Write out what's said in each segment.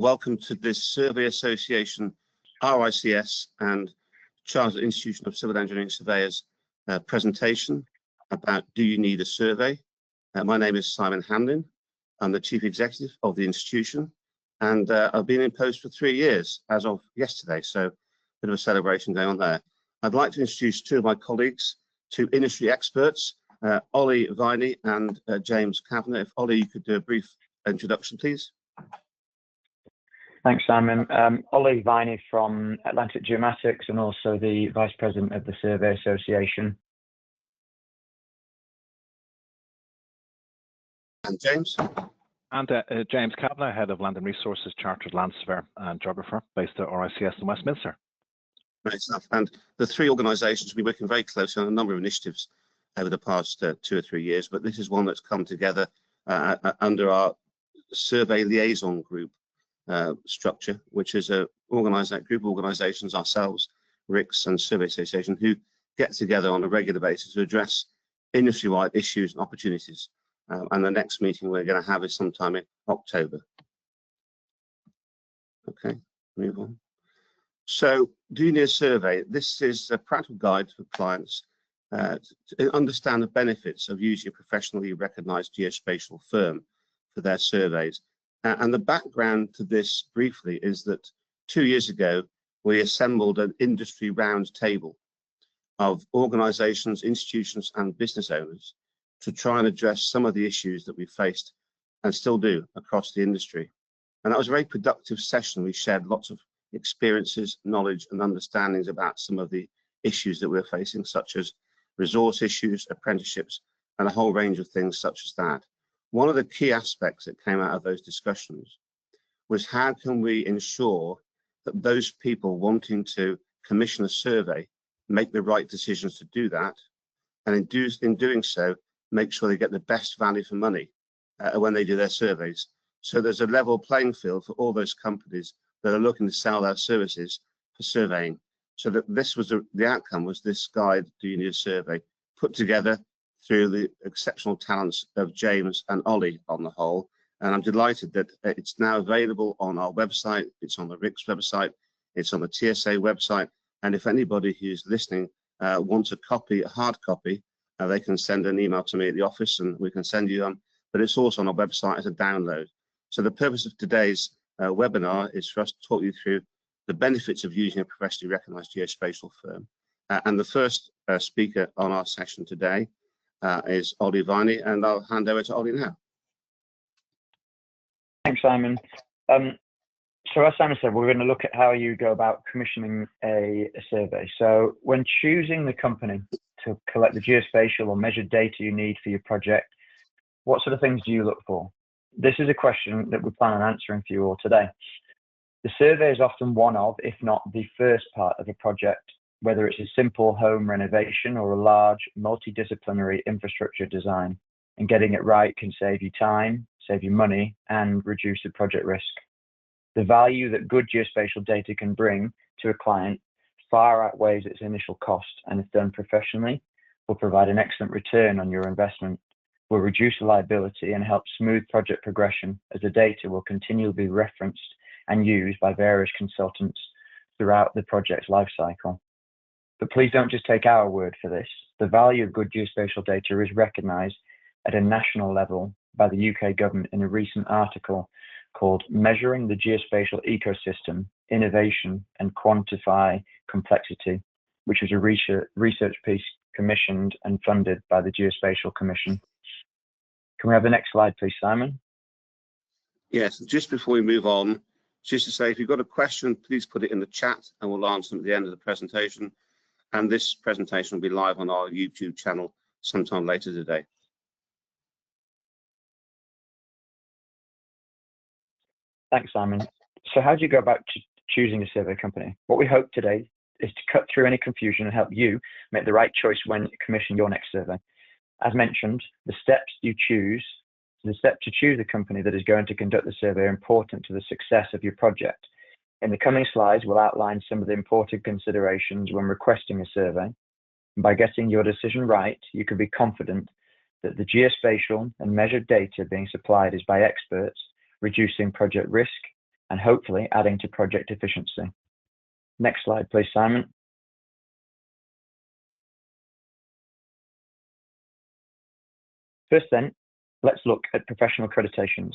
Welcome to this Survey Association, RICS and Chartered Institution of Civil Engineering Surveyors presentation about Do You Need a Survey? My name is Simon Hamlyn. I'm the Chief Executive of the institution, and I've been in post for 3 years as of yesterday, so a bit of a celebration going on there. I'd like to introduce two of my colleagues, two industry experts, Viney and James Kavanagh. If Ollie, you could do a brief introduction, please. Thanks, Simon. Ollie Viney from Atlantic Geomatics and also the Vice President of the Survey Association. And James? And James Kavanagh, Head of Land and Resources, Chartered Land Surveyor and Geographer, based at RICS in Westminster. Great stuff. And the three organisations have been working very closely on a number of initiatives over the past 2 or 3 years, but this is one that's come together under our Survey Liaison Group structure, which is a group of organisations, ourselves, RICS and Survey Association, who get together on a regular basis to address industry-wide issues and opportunities. And the next meeting we're going to have is sometime in October. Okay, move on. So, do you need a survey? This is a practical guide for clients to understand the benefits of using a professionally recognised geospatial firm for their surveys. And the background to this briefly is that 2 years ago, we assembled an industry round table of organisations, institutions and business owners to try and address some of the issues that we faced and still do across the industry. And that was a very productive session. We shared lots of experiences, knowledge and understandings about some of the issues that we're facing, such as resource issues, apprenticeships, and a whole range of things such as that. One of the key aspects that came out of those discussions was how can we ensure that those people wanting to commission a survey make the right decisions to do that, and in doing so, make sure they get the best value for money when they do their surveys. So there's a level playing field for all those companies that are looking to sell their services for surveying. So that this was the outcome was this guide, Do You Need a Survey, put together through the exceptional talents of James and Ollie on the whole. And I'm delighted that it's now available on our website, it's on the RICS website, it's on the TSA website. And if anybody who's listening wants a copy, a hard copy, they can send an email to me at the office and we can send you one, but it's also on our website as a download. So the purpose of today's webinar is for us to talk you through the benefits of using a professionally recognised geospatial firm. And the first speaker on our session today is Ollie Viney, and I'll hand over to Ollie now. Thanks, Simon. So as Simon said, we're going to look at how you go about commissioning a survey. So when choosing the company to collect the geospatial or measured data you need for your project, what sort of things do you look for? This is a question that we plan on answering for you all today. The survey is often one of, if not the first part of a project, whether it's a simple home renovation or a large multidisciplinary infrastructure design. And getting it right can save you time, save you money, and reduce the project risk. The value that good geospatial data can bring to a client far outweighs its initial cost, and if done professionally, will provide an excellent return on your investment, will reduce liability and help smooth project progression, as the data will continually be referenced and used by various consultants throughout the project's life cycle. But please don't just take our word for this. The value of good geospatial data is recognised at a national level by the UK government in a recent article called Measuring the Geospatial Ecosystem, Innovation and Quantify Complexity, which was a research piece commissioned and funded by the Geospatial Commission. Can we have the next slide, please, Simon? Yes, just before we move on, just to say, if you've got a question, please put it in the chat and we'll answer them at the end of the presentation. And this presentation will be live on our YouTube channel sometime later today. Thanks, Simon. So how do you go about choosing a survey company? What we hope today is to cut through any confusion and help you make the right choice when commissioning your next survey. As mentioned, the steps to choose a company that is going to conduct the survey are important to the success of your project. In the coming slides, we'll outline some of the important considerations when requesting a survey. And by getting your decision right, you can be confident that the geospatial and measured data being supplied is by experts, reducing project risk and hopefully adding to project efficiency. Next slide, please, Simon. First then, let's look at professional accreditations.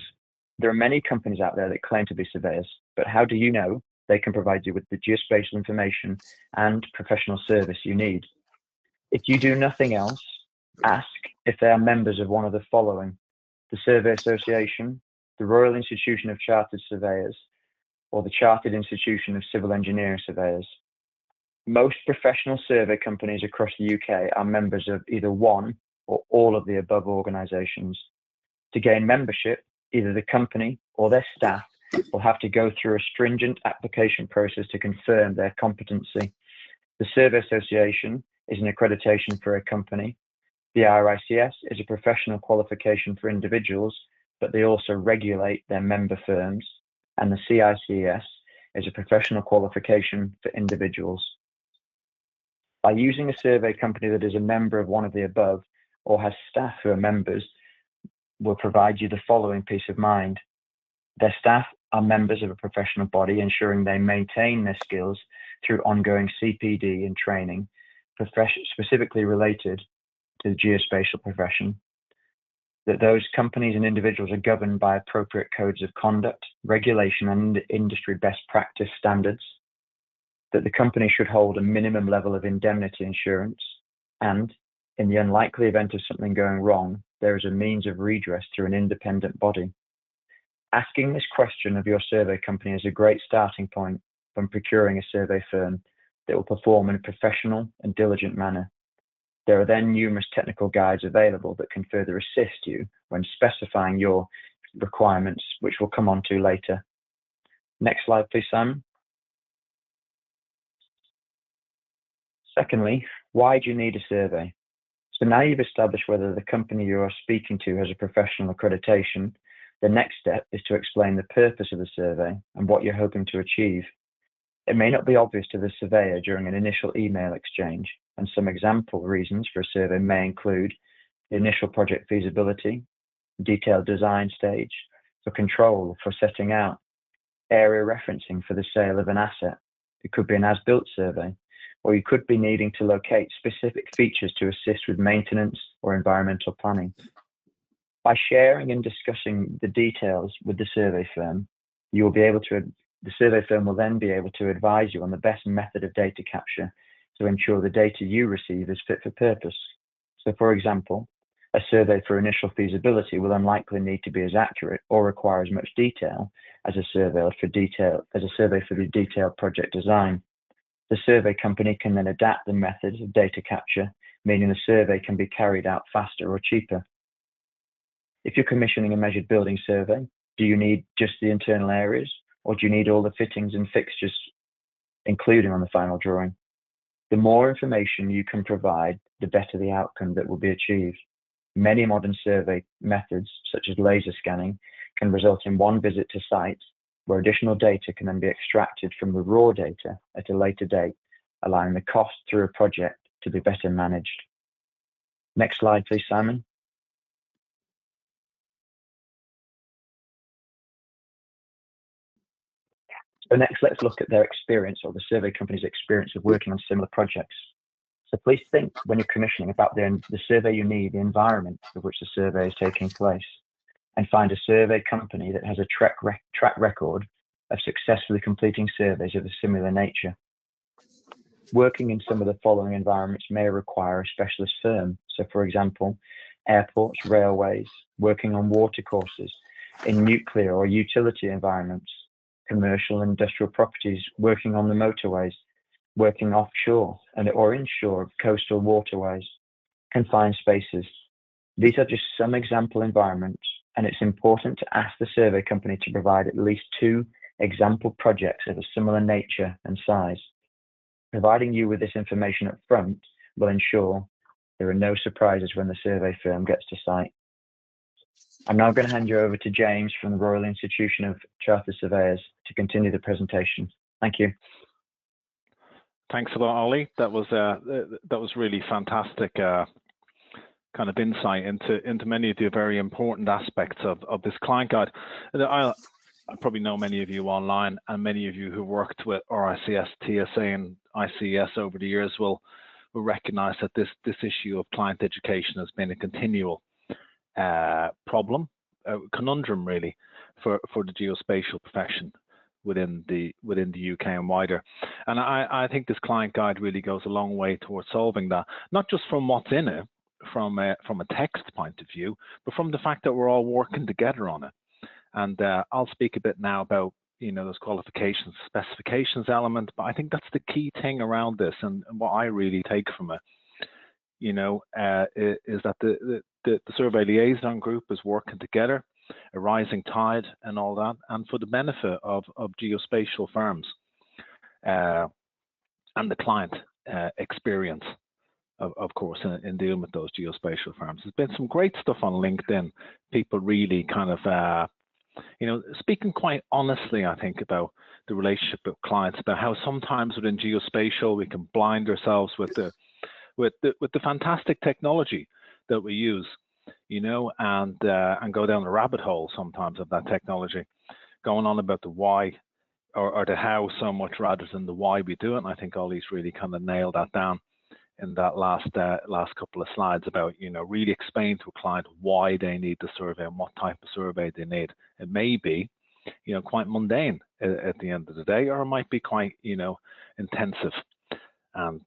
There are many companies out there that claim to be surveyors, but how do you know they can provide you with the geospatial information and professional service you need? If you do nothing else, ask if they are members of one of the following: the Survey Association, the Royal Institution of Chartered Surveyors, or the Chartered Institution of Civil Engineering Surveyors. Most professional survey companies across the UK are members of either one or all of the above organisations. To gain membership, either the company or their staff will have to go through a stringent application process to confirm their competency. The Survey Association is an accreditation for a company. The RICS is a professional qualification for individuals, but they also regulate their member firms. And the CICES is a professional qualification for individuals. By using a survey company that is a member of one of the above or has staff who are members, will provide you the following peace of mind. Their staff are members of a professional body, ensuring they maintain their skills through ongoing CPD and training, specifically related to the geospatial profession. That those companies and individuals are governed by appropriate codes of conduct, regulation, and industry best practice standards. That the company should hold a minimum level of indemnity insurance, and in the unlikely event of something going wrong, there is a means of redress through an independent body. Asking this question of your survey company is a great starting point when procuring a survey firm that will perform in a professional and diligent manner. There are then numerous technical guides available that can further assist you when specifying your requirements, which we'll come on to later. Next slide, please, Simon. Secondly, why do you need a survey? So now you've established whether the company you are speaking to has a professional accreditation. The next step is to explain the purpose of the survey and what you're hoping to achieve. It may not be obvious to the surveyor during an initial email exchange, and some example reasons for a survey may include the initial project feasibility, detailed design stage, for control, for setting out, area referencing for the sale of an asset. It could be an as-built survey, or you could be needing to locate specific features to assist with maintenance or environmental planning. By sharing and discussing the details with the survey firm, the survey firm will then be able to advise you on the best method of data capture to ensure the data you receive is fit for purpose. So, for example, a survey for initial feasibility will unlikely need to be as accurate or require as much detail as a survey for the detailed project design. The survey company can then adapt the methods of data capture, meaning the survey can be carried out faster or cheaper. If you're commissioning a measured building survey, do you need just the internal areas, or do you need all the fittings and fixtures, including on the final drawing? The more information you can provide, the better the outcome that will be achieved. Many modern survey methods, such as laser scanning, can result in one visit to site, where additional data can then be extracted from the raw data at a later date, allowing the cost through a project to be better managed. Next slide, please, Simon. So next, let's look at their experience, or the survey company's experience of working on similar projects. So please think, when you're commissioning, about the survey you need, the environment of which the survey is taking place, and find a survey company that has a track record of successfully completing surveys of a similar nature. Working in some of the following environments may require a specialist firm. So, for example, airports, railways, working on water courses, in nuclear or utility environments, commercial and industrial properties, working on the motorways, working offshore or inshore coastal waterways, confined spaces. These are just some example environments, and it's important to ask the survey company to provide at least 2 example projects of a similar nature and size. Providing you with this information up front will ensure there are no surprises when the survey firm gets to site. I'm now going to hand you over to James from the Royal Institution of Chartered Surveyors to continue the presentation. Thank you. Thanks a lot, Ollie. That was really fantastic kind of insight into many of the very important aspects of this client guide. I probably know many of you online, and many of you who worked with RICS, TSA, and ICES over the years will recognise that this issue of client education has been a continual problem, conundrum really, for the geospatial profession within the UK and wider. And I think this client guide really goes a long way towards solving that, not just from what's in it, from a text point of view, but from the fact that we're all working together on it. And I'll speak a bit now about, you know, those qualifications, specifications element, but I think that's the key thing around this, and what I really take from it, you know, is that the Survey Liaison Group is working together, a rising tide and all that, and for the benefit of geospatial firms and the client experience, of course, in dealing with those geospatial firms. There's been some great stuff on LinkedIn, people really kind of, you know, speaking quite honestly, I think, about the relationship with clients, about how sometimes within geospatial we can blind ourselves with the fantastic technology that we use, you know, and go down the rabbit hole sometimes of that technology, going on about the why or the how so much rather than the why we do it. And I think Ollie's really kind of nailed that down in that last couple of slides about, you know, really explain to a client why they need the survey and what type of survey they need. It may be, you know, quite mundane at the end of the day, or it might be quite, you know, intensive and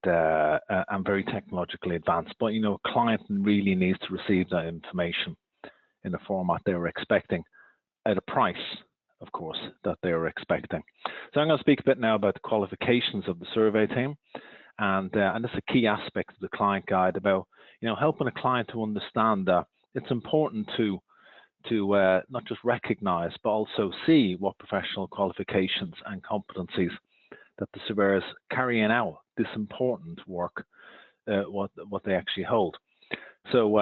very technologically advanced. But, you know, a client really needs to receive that information in the format they were expecting at a price, of course, that they were expecting. So I'm going to speak a bit now about the qualifications of the survey team. And that's a key aspect of the client guide about, you know, helping a client to understand that it's important to not just recognize, but also see what professional qualifications and competencies that the surveyors carrying out this important work, what they actually hold. So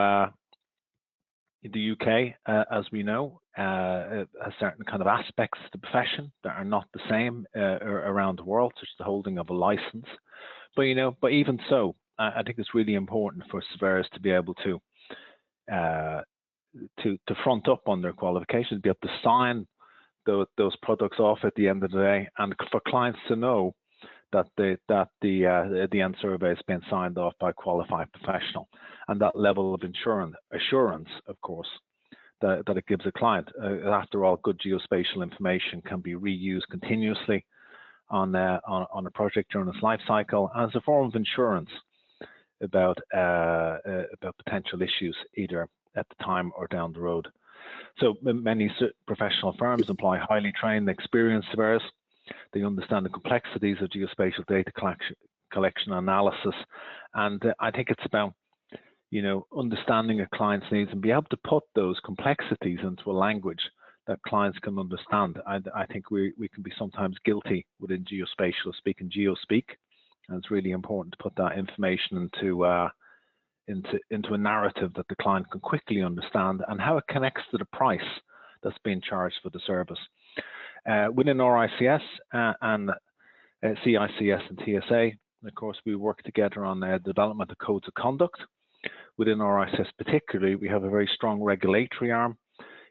in the UK, as we know, has certain kind of aspects to the profession that are not the same around the world, such as the holding of a license. But, you know, but even so, I think it's really important for surveyors to be able to front up on their qualifications, be able to sign those products off at the end of the day, and for clients to know that the end survey has been signed off by a qualified professional, and that level of assurance, of course, that it gives a client. After all, good geospatial information can be reused continuously on a project during its life cycle as a form of insurance about potential issues either at the time or down the road. So many professional firms employ highly trained, experienced surveyors. They understand the complexities of geospatial data collection analysis, and I think it's about, you know, understanding a client's needs and be able to put those complexities into a language that clients can understand. I think we can be sometimes guilty within geospatial speaking geospeak, and it's really important to put that information into a narrative that the client can quickly understand and how it connects to the price that's being charged for the service. Within RICS and CICES and TSA, of course, we work together on the development of codes of conduct. Within RICS particularly, we have a very strong regulatory arm.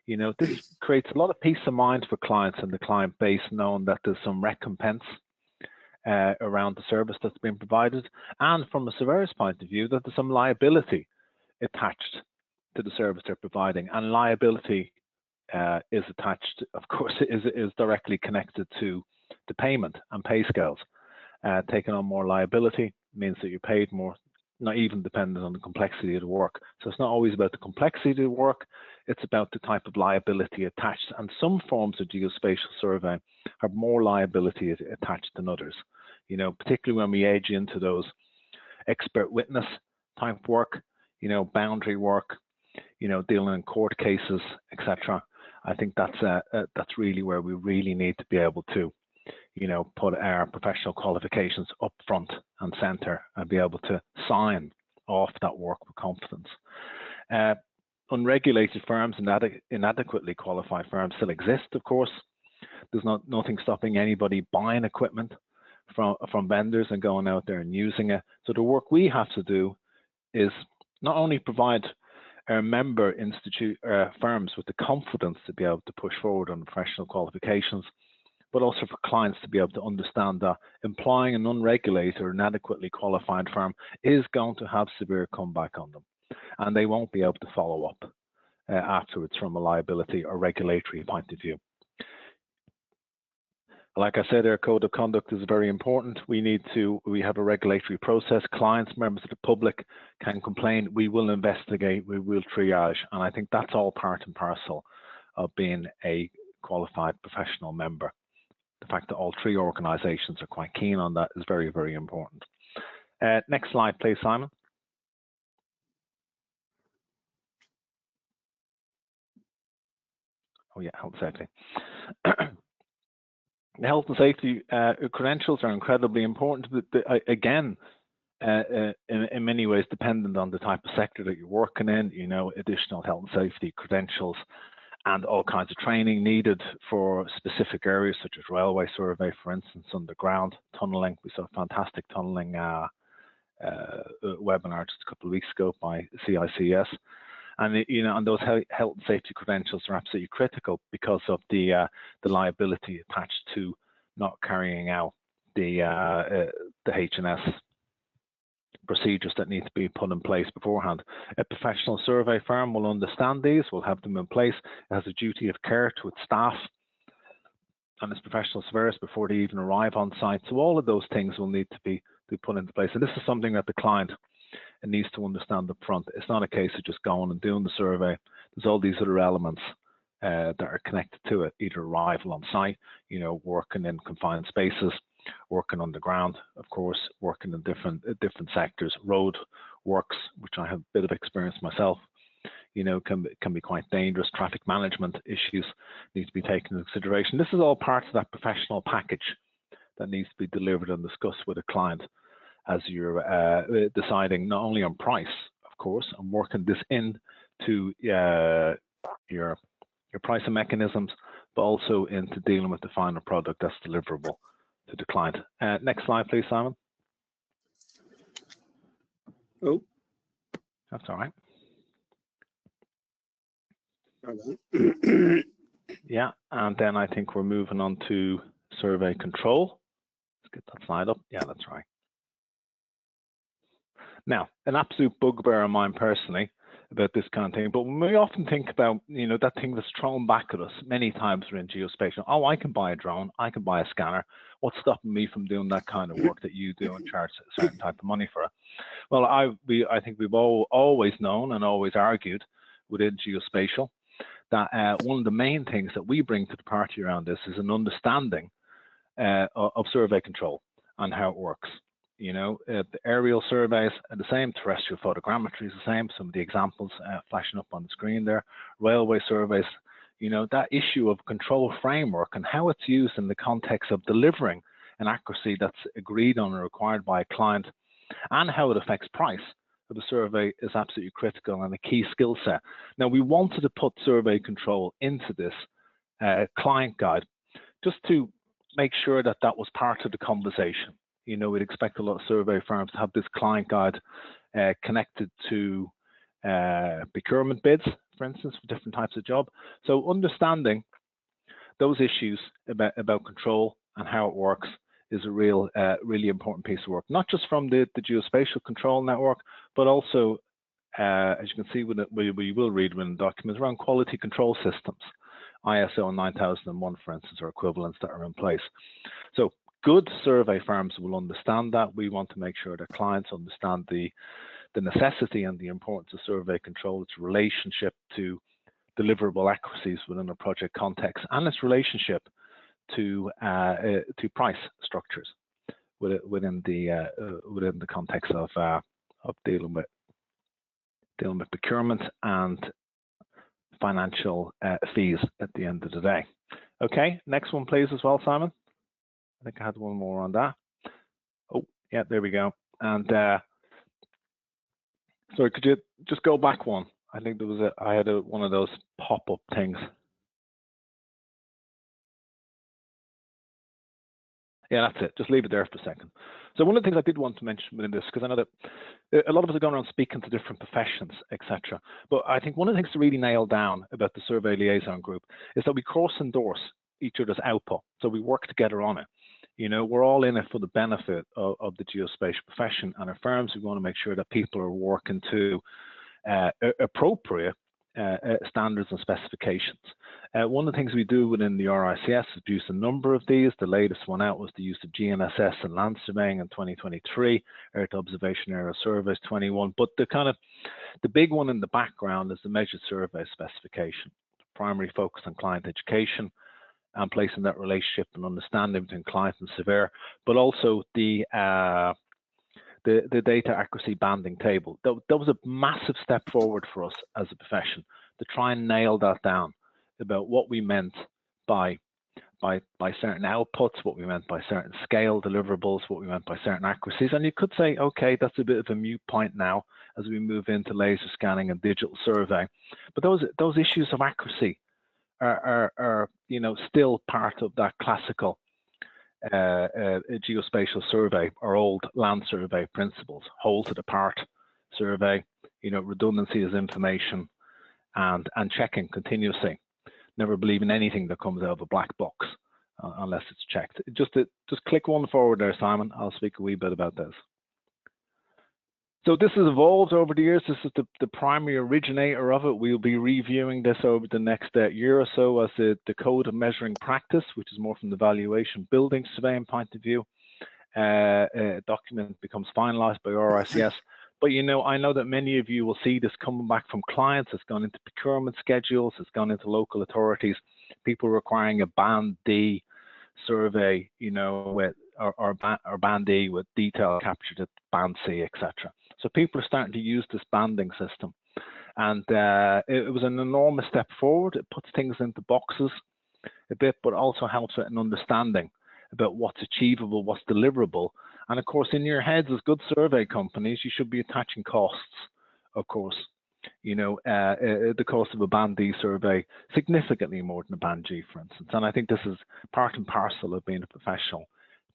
You know, this creates a lot of peace of mind for clients and the client base, knowing that there's some recompense around the service that's been provided, and from a surveyor's point of view, that there's some liability attached to the service they're providing. And liability is attached, of course, is directly connected to the payment and pay scales. Taking on more liability means that you're paid more, not even dependent on the complexity of the work. So it's not always about the complexity of the work, it's about the type of liability attached. And some forms of geospatial survey have more liability attached than others. You know, particularly when we age into those expert witness type work, you know, boundary work, you know, dealing in court cases, etc. I think that's really where we really need to be able to, you know, put our professional qualifications up front and center and be able to sign off that work with confidence. Unregulated firms and inadequately qualified firms still exist, of course. There's nothing stopping anybody buying equipment from vendors and going out there and using it. So the work we have to do is not only provide our member firms with the confidence to be able to push forward on professional qualifications, but also for clients to be able to understand that employing an unregulated or inadequately qualified firm is going to have severe comeback on them, and they won't be able to follow up afterwards from a liability or regulatory point of view. Like I said, our code of conduct is very important. We have a regulatory process. Clients, members of the public can complain. We will investigate, we will triage. And I think that's all part and parcel of being a qualified professional member. The fact that all three organizations are quite keen on that is very, very important. Next slide, please, Simon. Oh yeah, health and safety. The health and safety credentials are incredibly important. Again, in many ways, dependent on the type of sector that you're working in, you know, additional health and safety credentials and all kinds of training needed for specific areas such as railway survey, for instance, underground tunneling. We saw a fantastic tunneling webinar just a couple of weeks ago by CICES. And you know, and those health and safety credentials are absolutely critical because of the liability attached to not carrying out the H&S procedures that need to be put in place beforehand. A professional survey firm will understand these, will have them in place. It has a duty of care to its staff and its professional surveyors before they even arrive on site. So all of those things will need to be put into place. And this is something that the client needs to understand up front. It's not a case of just going and doing the survey. There's all these other elements that are connected to it, either arrival on site, you know, working in confined spaces, working underground, of course, working in different sectors, road works, which I have a bit of experience myself, you know, can be quite dangerous. Traffic management issues need to be taken into consideration. This is all part of that professional package that needs to be delivered and discussed with a client as you're deciding not only on price, of course, and working this into your pricing mechanisms, but also into dealing with the final product that's deliverable to the client. Next slide, please, Simon. Oh, that's all right. Yeah, and then I think we're moving on to survey control. Let's get that slide up. Yeah, that's right. Now, an absolute bugbear of mine personally about this kind of thing, but when we often think about, you know, that thing that's thrown back at us many times we're in geospatial. Oh, I can buy a drone, I can buy a scanner. What's stopping me from doing that kind of work that you do and charge a certain type of money for it? Well, I think we've always known and always argued within geospatial that one of the main things that we bring to the party around this is an understanding of survey control and how it works. You know, the aerial surveys are the same, terrestrial photogrammetry is the same, some of the examples flashing up on the screen there. Railway surveys, you know, that issue of control framework and how it's used in the context of delivering an accuracy that's agreed on and required by a client, and how it affects price of the survey is absolutely critical and a key skill set. Now, we wanted to put survey control into this client guide just to make sure that that was part of the conversation. You know, we'd expect a lot of survey firms to have this client guide connected to procurement bids, for instance, for different types of job. So understanding those issues about control and how it works is a really important piece of work, not just from the geospatial control network, but also, as you can see, we will read within documents around quality control systems, ISO 9001, for instance, or equivalents that are in place. So good survey firms will understand that. We want to make sure that clients understand the necessity and the importance of survey control, its relationship to deliverable accuracies within a project context, and its relationship to price structures within the context of dealing with procurement and financial fees at the end of the day. Okay, next one please as well, Simon. I think I had one more on that. Oh, yeah, there we go. And sorry, could you just go back one? I think there was I had one of those pop-up things. Yeah, that's it. Just leave it there for a second. So one of the things I did want to mention within this, because I know that a lot of us are going around speaking to different professions, etc. But I think one of the things to really nail down about the Survey Liaison Group is that we cross-endorse each other's output. So we work together on it. You know, we're all in it for the benefit of the geospatial profession and our firms. We want to make sure that people are working to appropriate standards and specifications. One of the things we do within the RICS is use a number of these. The latest one out was the use of GNSS and land surveying in 2023, Earth Observation Area Surveys 21. But the big one in the background is the measured survey specification, primary focus on client education and placing that relationship and understanding between client and surveyor, but also the data accuracy banding table. That was a massive step forward for us as a profession to try and nail that down about what we meant by certain outputs, what we meant by certain scale deliverables, what we meant by certain accuracies. And you could say, okay, that's a bit of a moot point now as we move into laser scanning and digital survey. But those issues of accuracy are you know, still part of that classical geospatial survey or old land survey principles. Whole to the part survey, you know, redundancy is information, and checking continuously. Never believe in anything that comes out of a black box unless it's checked. Just click one forward there, Simon. I'll speak a wee bit about this. So this has evolved over the years. This is the primary originator of it. We'll be reviewing this over the next year or so as the code of measuring practice, which is more from the valuation building surveying point of view. Document becomes finalized by RICS. But you know, I know that many of you will see this coming back from clients. It's gone into procurement schedules. It's gone into local authorities. People requiring a Band D survey, you know, with or Band E with detail captured at Band C, etc. So people are starting to use this banding system, and it was an enormous step forward. It puts things into boxes a bit, but also helps with an understanding about what's achievable, what's deliverable. And of course, in your heads as good survey companies, you should be attaching costs, of course. You know, the cost of a Band D survey significantly more than a Band G, for instance. And I think this is part and parcel of being a professional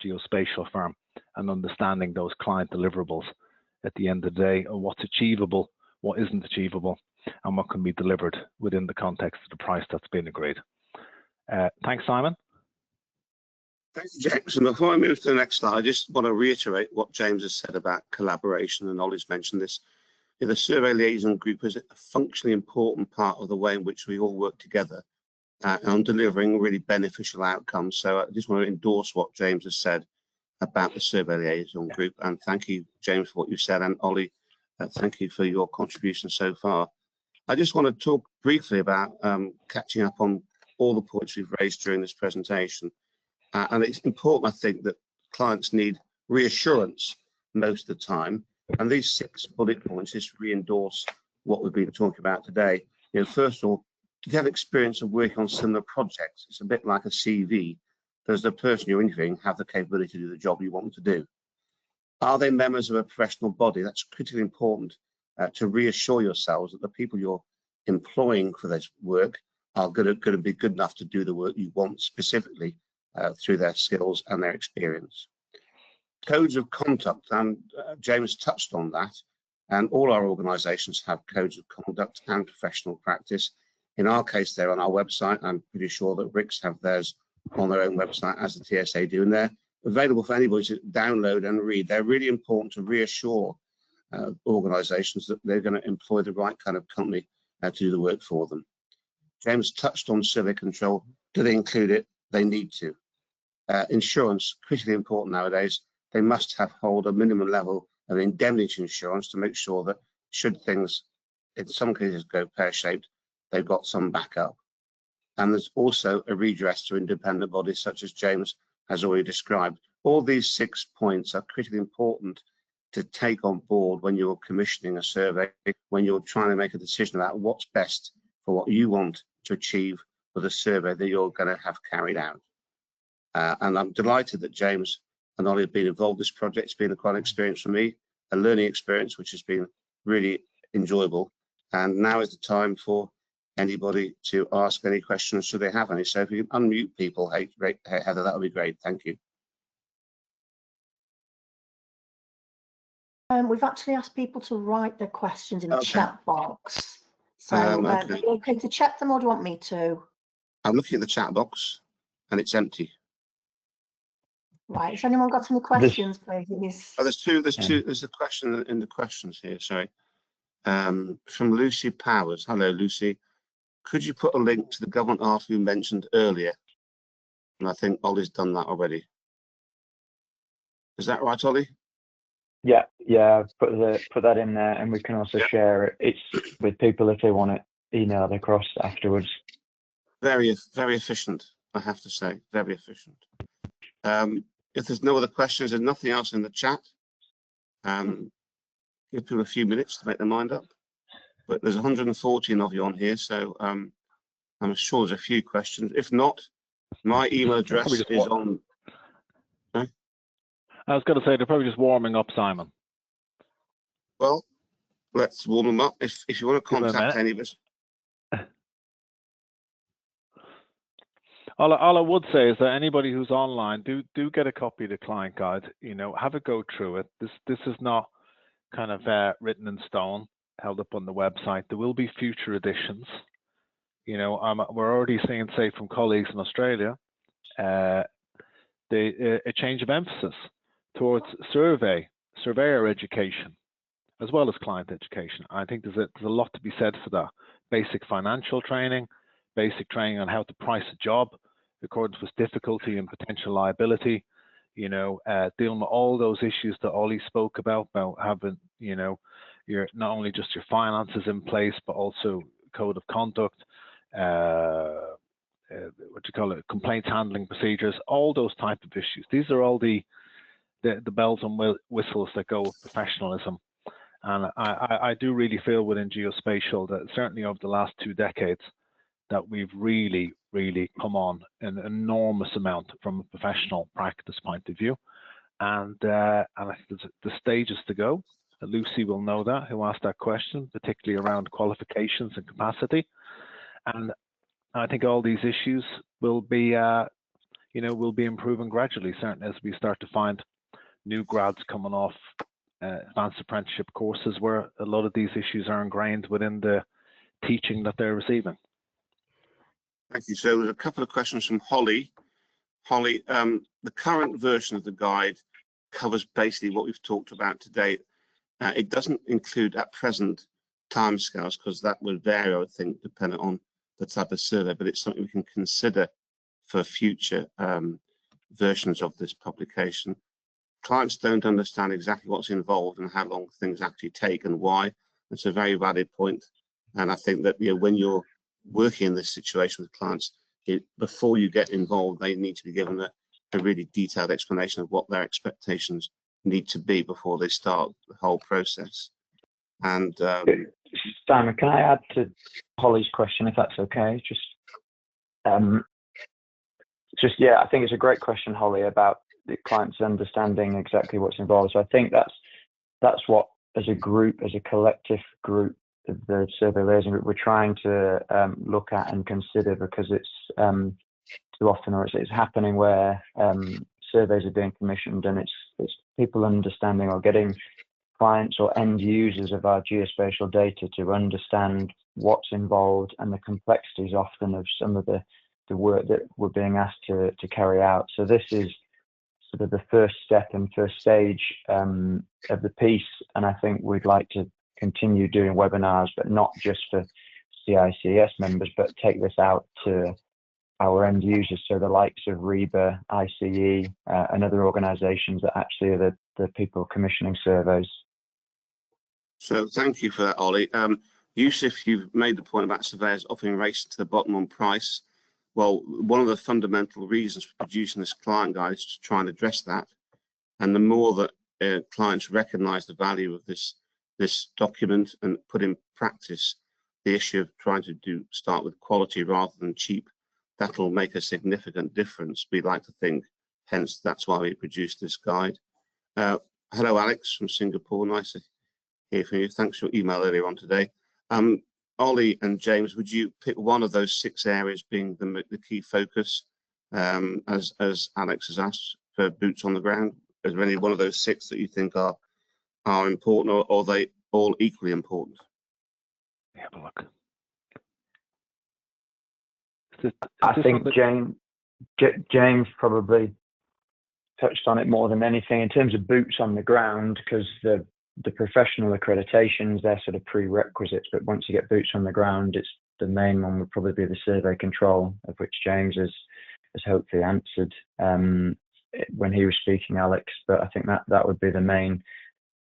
geospatial firm and understanding those client deliverables at the end of the day, of what's achievable, what isn't achievable, and what can be delivered within the context of the price that's been agreed. Thanks, Simon. Thank you, James. And before I move to the next slide, I just want to reiterate what James has said about collaboration, and Ollie's mentioned this. The Survey Liaison Group is a functionally important part of the way in which we all work together on delivering really beneficial outcomes. So I just want to endorse what James has said about the Survey Liaison Group, and thank you, James, for what you said, and Ollie, thank you for your contribution so far. I just want to talk briefly about catching up on all the points we've raised during this presentation. And it's important, I think, that clients need reassurance most of the time. And these 6 bullet points just re-endorse what we've been talking about today. You know, first of all, to have experience of working on similar projects, it's a bit like a CV. Does the person you're interviewing have the capability to do the job you want them to do? Are they members of a professional body? That's critically important to reassure yourselves that the people you're employing for this work are going to be good enough to do the work you want specifically through their skills and their experience. Codes of conduct, and James touched on that, and all our organisations have codes of conduct and professional practice. In our case, they're on our website. I'm pretty sure that RICS have theirs on their own website, as the TSA do, and they're available for anybody to download and read. They're really important to reassure organisations that they're going to employ the right kind of company to do the work for them. James touched on survey control. Do they include it? They need to. Insurance, critically important nowadays. They must hold a minimum level of indemnity insurance to make sure that should things, in some cases, go pear-shaped, they've got some backup. And there's also a redress to independent bodies, such as James has already described. All these 6 points are critically important to take on board when you're commissioning a survey, when you're trying to make a decision about what's best for what you want to achieve for the survey that you're going to have carried out. And I'm delighted that James and Ollie have been involved in this project. It's been quite an experience for me, a learning experience, which has been really enjoyable. And now is the time for anybody to ask any questions, should they have any. So if you can unmute people, Heather, that would be great. Thank you. We've actually asked people to write their questions in the Okay. chat box. So Okay. are you okay to check them, or do you want me to? I'm looking at the chat box and it's empty. Right. Has anyone got any questions, please? Oh, there's a question in the questions here, sorry. From Lucy Powers. Hello, Lucy. Could you put a link to the government article you mentioned earlier? And I think Ollie's done that already. Is that right, Ollie? Yeah, I've put that in there, and we can also share it. It's with people if they want it emailed across afterwards. Very, very efficient, I have to say, very efficient. If there's no other questions, there's nothing else in the chat. Give people a few minutes to make their mind up. But there's 114 of you on here, so I'm sure there's a few questions. If not, my email address is on. Huh? I was going to say they're probably just warming up, Simon. Well, let's warm them up. If you want to contact any of us. All I would say is that anybody who's online, do get a copy of the client guide. You know, have a go through it. This is not kind of written in stone, held up on the website. There will be future editions. You know, we're already seeing, say, from colleagues in Australia, a change of emphasis towards surveyor education, as well as client education. I think there's a lot to be said for that. Basic financial training, basic training on how to price a job, accordance with difficulty and potential liability, you know, dealing with all those issues that Ollie spoke about having, you know, your not only just your finances in place, but also code of conduct, complaints handling procedures, all those type of issues. These are all the bells and whistles that go with professionalism. And I do really feel within geospatial that certainly over the last 2 decades that we've really come on an enormous amount from a professional practice point of view. And I think the stages to go. Lucy will know that, who asked that question, particularly around qualifications and capacity. And I think all these issues will be, will be improving gradually, certainly as we start to find new grads coming off advanced apprenticeship courses where a lot of these issues are ingrained within the teaching that they're receiving. Thank you. So there's a couple of questions from Holly. Holly, the current version of the guide covers basically what we've talked about today. It doesn't include at present timescales because that would vary, I would think, depending on the type of survey, but it's something we can consider for future versions of this publication. Clients don't understand exactly what's involved and how long things actually take and why. It's a very valid point. And I think that when you're working in this situation with clients, before you get involved, they need to be given a really detailed explanation of what their expectations need to be before they start the whole process. And Simon, can I add to Holly's question, if that's okay? Yeah, I think it's a great question, Holly, about the clients understanding exactly what's involved. So I think that's what, as a group, as a collective group, the Survey Liaison Group, we're trying to look at and consider, because it's too often, or it's happening where surveys are being commissioned and it's people understanding or getting clients or end users of our geospatial data to understand what's involved and the complexities often of some of the work that we're being asked to carry out. So this is sort of the first step and first stage of the piece, and I think we'd like to continue doing webinars, but not just for CICES members, but take this out to our end users, so the likes of REBA, ICE, and other organisations that actually are the people commissioning surveys. So thank you for that, Ollie. Yusuf, you've made the point about surveyors often race to the bottom on price. Well, one of the fundamental reasons for producing this client guide is to try and address that. And the more that clients recognise the value of this document and put in practice the issue of trying to start with quality rather than cheap, that'll make a significant difference, we like to think. Hence, that's why we produced this guide. Hello, Alex from Singapore. Nice to hear from you. Thanks for your email earlier on today. Ollie and James, would you pick one of those 6 areas being the key focus, as Alex has asked, for boots on the ground? Is there any one of those 6 that you think are are important, or are they all equally important? Have a look. I think James probably touched on it more than anything in terms of boots on the ground, because the professional accreditations, they're sort of prerequisites, but once you get boots on the ground, it's the main one would probably be the survey control, of which James has hopefully answered when he was speaking, Alex. But I think that would be the main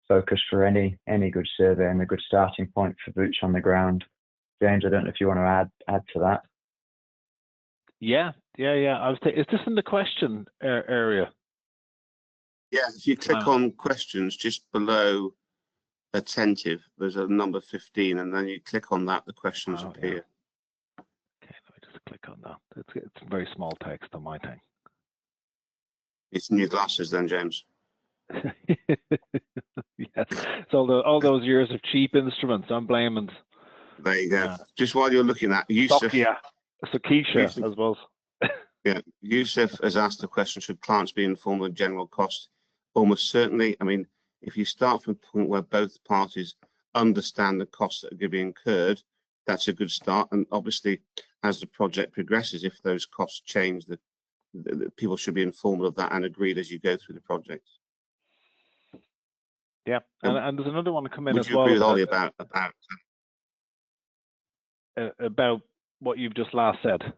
focus for any good survey and a good starting point for boots on the ground. James, I don't know if you want to add to that. Yeah. Is this in the question area? Yeah, if you click on questions just below attentive, there's a number 15, and then you click on that, the questions appear. Yeah. Okay, let me just click on that. It's very small text on my thing. It's new glasses then, James. Yes, so all those years of cheap instruments, I'm blaming. There you go. Just while you're looking at Yusuf. Yeah, so Keisha, I suppose. Yeah, Yusuf has asked the question: should clients be informed of general cost? Almost certainly. I mean, if you start from a point where both parties understand the costs that are going to be incurred, that's a good start. And obviously, as the project progresses, if those costs change, the people should be informed of that and agreed as you go through the project. Yeah, and there's another one to come in as well. Would you agree with Ollie about what you've just last said?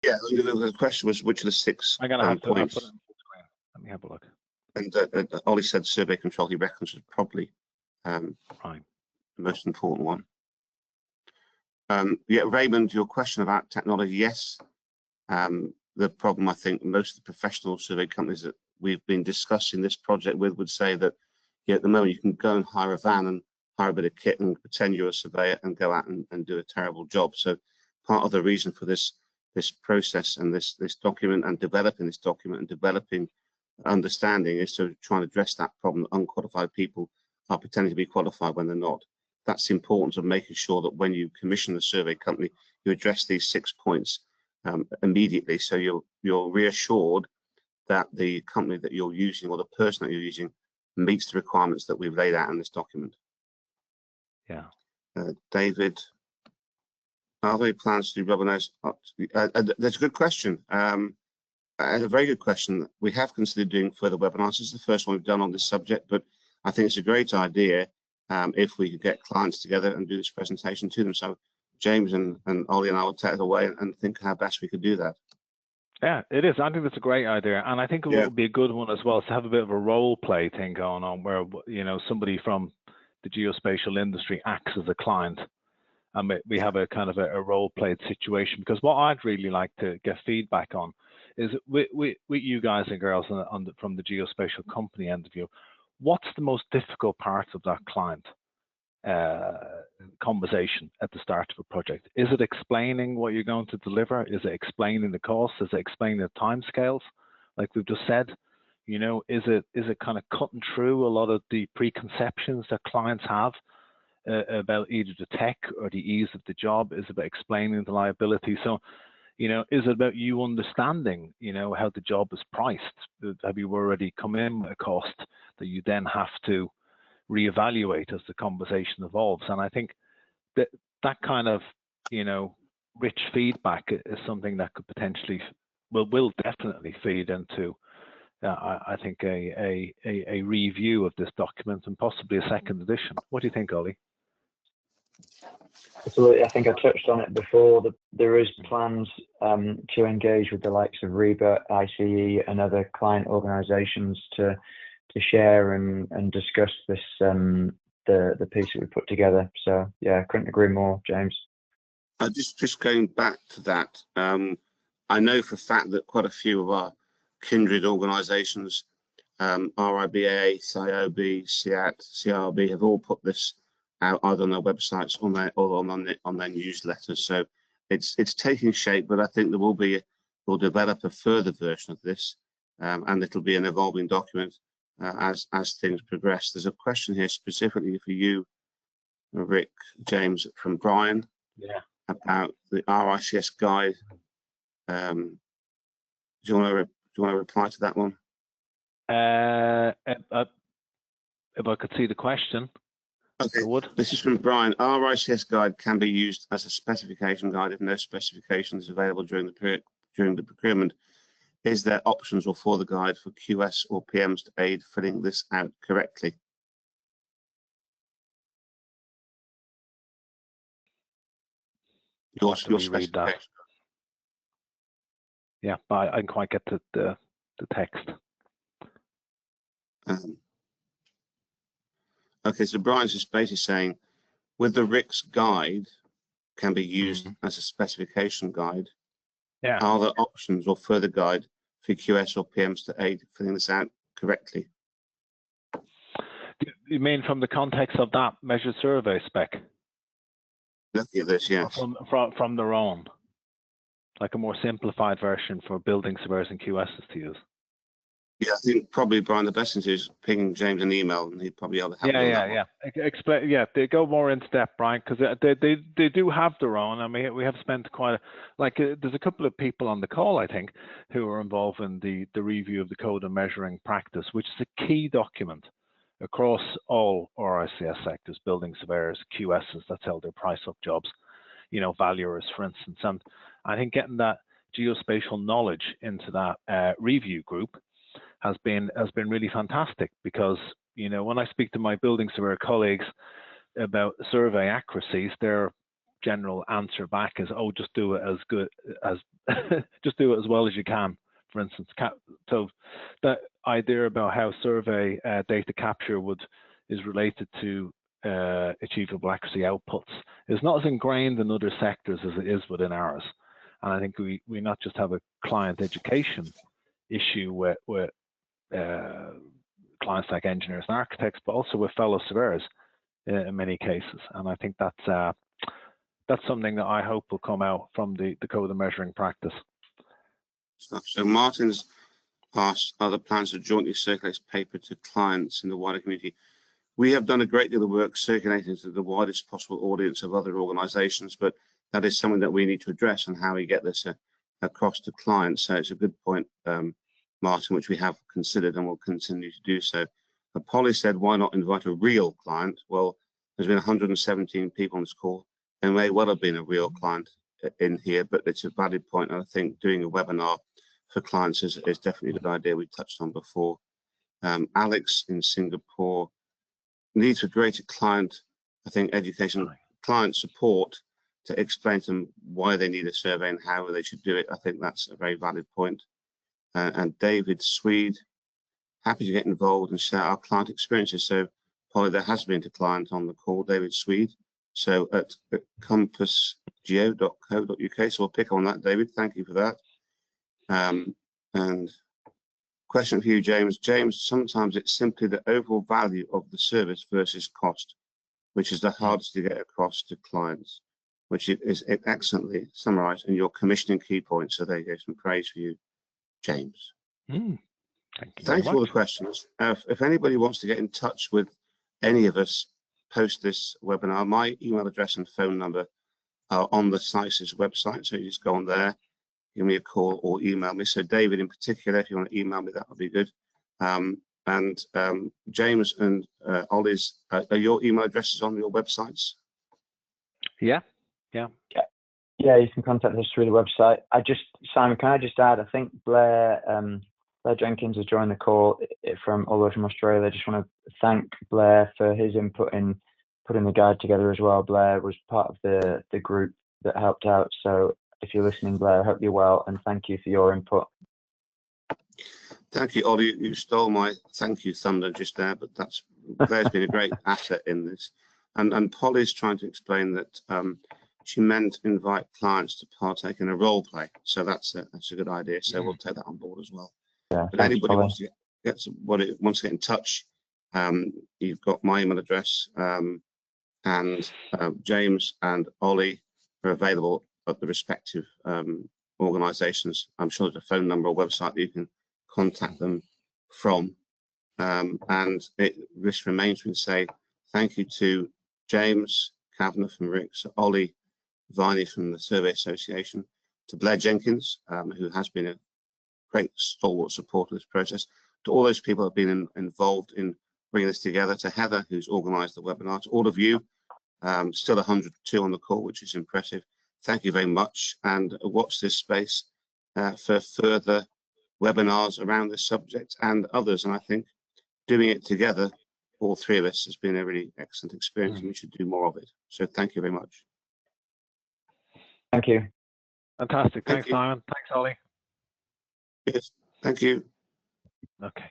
Yeah, the question was which of the 6 I'm gonna have to points. put it on the screen. Let me have a look. And Ollie said survey control, he reckons, is probably right. the most important one. Yeah, Raymond, your question about technology, yes. The problem, I think, most of the professional survey companies that we've been discussing this project with would say that, yeah, at the moment you can go and hire a van and hire a bit of kit and pretend you're a surveyor and go out and do a terrible job. So part of the reason for this process and this document and developing this document and developing understanding is to try and address that problem that unqualified people are pretending to be qualified when they're not. That's the importance of making sure that when you commission a survey company, you address these 6 points immediately, so you're reassured that the company that you're using or the person that you're using meets the requirements that we've laid out in this document. Yeah. David, are there plans to do webinars? That's a good question. A very good question. We have considered doing further webinars. This is the first one we've done on this subject, but I think it's a great idea if we could get clients together and do this presentation to them. So James and Ollie and I will take it away and think how best we could do that. Yeah, it is. I think that's a great idea, and I think it would be a good one as well to have a bit of a role play thing going on, where somebody from the geospatial industry acts as a client, and we have a kind of a role played situation. Because what I'd really like to get feedback on is with you guys and girls from the geospatial company end of view, what's the most difficult part of that client conversation at the start of a project? Is it explaining what you're going to deliver? Is it explaining the costs? Is it explaining the timescales, like we've just said? Is it kind of cutting through a lot of the preconceptions that clients have about either the tech or the ease of the job? Is it about explaining the liability? So, is it about you understanding, how the job is priced? Have you already come in with a cost that you then have to reevaluate as the conversation evolves? And I think that kind of, rich feedback is something that could potentially, will definitely feed into, I think, a review of this document and possibly a second edition. What do you think, Ollie? Absolutely. I think I touched on it before. There is plans to engage with the likes of REBA, ICE, and other client organisations to share and discuss this the piece that we put together. So yeah, couldn't agree more, James. Just going back to that, I know for a fact that quite a few of our kindred organisations, RIBA, CIOB, CIAT, CRB, have all put this out either on their websites or on their newsletters. So it's taking shape, but I think we'll develop a further version of this, and it'll be an evolving document as things progress. There's a question here specifically for you, Rick, James, from Brian. Yeah. About the RICS guide. Do you want to reply to that one? If I could see the question, Okay, I would. this is from Brian. Our RICS guide can be used as a specification guide if no specification is available during the procurement. Is there options or for the guide for QS or PMs to aid filling this out correctly? Your specification. Yeah, but I didn't quite get the text. Okay, so Brian's just basically saying, with the RICS guide can be used as a specification guide. Yeah. Are there options or further guide for QS or PMs to aid filling this out correctly? You mean from the context of that measured survey spec? Looking at this, yes. From their own, like a more simplified version for building surveyors and QSs to use. Yeah, I think probably Brian, the best thing is pinging James an email, and he'd probably have Explain. Yeah, they go more into depth, Brian, because they do have their own. I mean, we have spent quite there's a couple of people on the call, I think, who are involved in the review of the code and measuring practice, which is a key document across all RICS sectors, building surveyors, QSs that sell their price up jobs, valuers, for instance. And I think getting that geospatial knowledge into that review group has been really fantastic, because when I speak to my building surveyor colleagues about survey accuracies, their general answer back is, "Oh, just do it as good as just do it as well as you can." For instance, so that idea about how survey data capture is related to achievable accuracy outputs is not as ingrained in other sectors as it is within ours. And I think we not just have a client education issue with clients like engineers and architects, but also with fellow surveyors in many cases. And I think that's something that I hope will come out from the code and measuring practice. So Martin's asked, are there plans to jointly circulate this paper to clients in the wider community? We have done a great deal of work circulating to the widest possible audience of other organisations, but that is something that we need to address, and how we get this across to clients. So it's a good point, Martin, which we have considered and will continue to do so. Polly said, why not invite a real client? Well, there's been 117 people on this call, and may well have been a real client in here, but it's a valid point. And I think doing a webinar for clients is definitely a good idea. We touched on before. Alex in Singapore, needs for greater client, I think, education, client support to explain to them why they need a survey and how they should do it. I think that's a very valid point. And David Swede, happy to get involved and share our client experiences. So Polly, there has been a client on the call, David Swede. So at compassgeo.co.uk. So we'll pick on that, David. Thank you for that. And question for you, James. James, sometimes it's simply the overall value of the service versus cost, which is the hardest to get across to clients, which is excellently summarised in your commissioning key points. So there you go, some praise for you, James. Thanks for all the questions. If anybody wants to get in touch with any of us post this webinar, my email address and phone number are on the CICES website. So you just go on there, give me a call or email me. So David in particular, if you want to email me, that would be good. And James and Ollie's, are your email addresses on your websites? Yeah, you can contact us through the website. Simon, can I just add, I think Blair Jenkins has joined the call from all the way from Australia. I just want to thank Blair for his input in putting the guide together as well. Blair was part of the group that helped out. So if you're listening, Blair, I hope you're well, and thank you for your input. Thank you, Ollie. You stole my thank you thunder just there, but Blair's been a great asset in this. And Polly's trying to explain that she meant invite clients to partake in a role play. So that's a good idea. So we'll take that on board as well. Yeah, but anybody wants to wants to get in touch, you've got my email address, and James and Ollie are available at the respective organisations. I'm sure there's a phone number or website that you can contact them from. And this remains to say thank you to James Kavanagh from RICS, Ollie Viney from the Survey Association, to Blair Jenkins, who has been a great stalwart supporter of this process, to all those people who have been involved in bringing this together, to Heather, who's organised the webinar, to all of you, still 102 on the call, which is impressive. Thank you very much, and watch this space for further webinars around this subject and others. And I think doing it together, all three of us, has been a really excellent experience, and we should do more of it. So thank you very much. Thank you. Fantastic. Thank Thanks, you. Simon. Thanks, Ollie. Yes, thank you. Okay.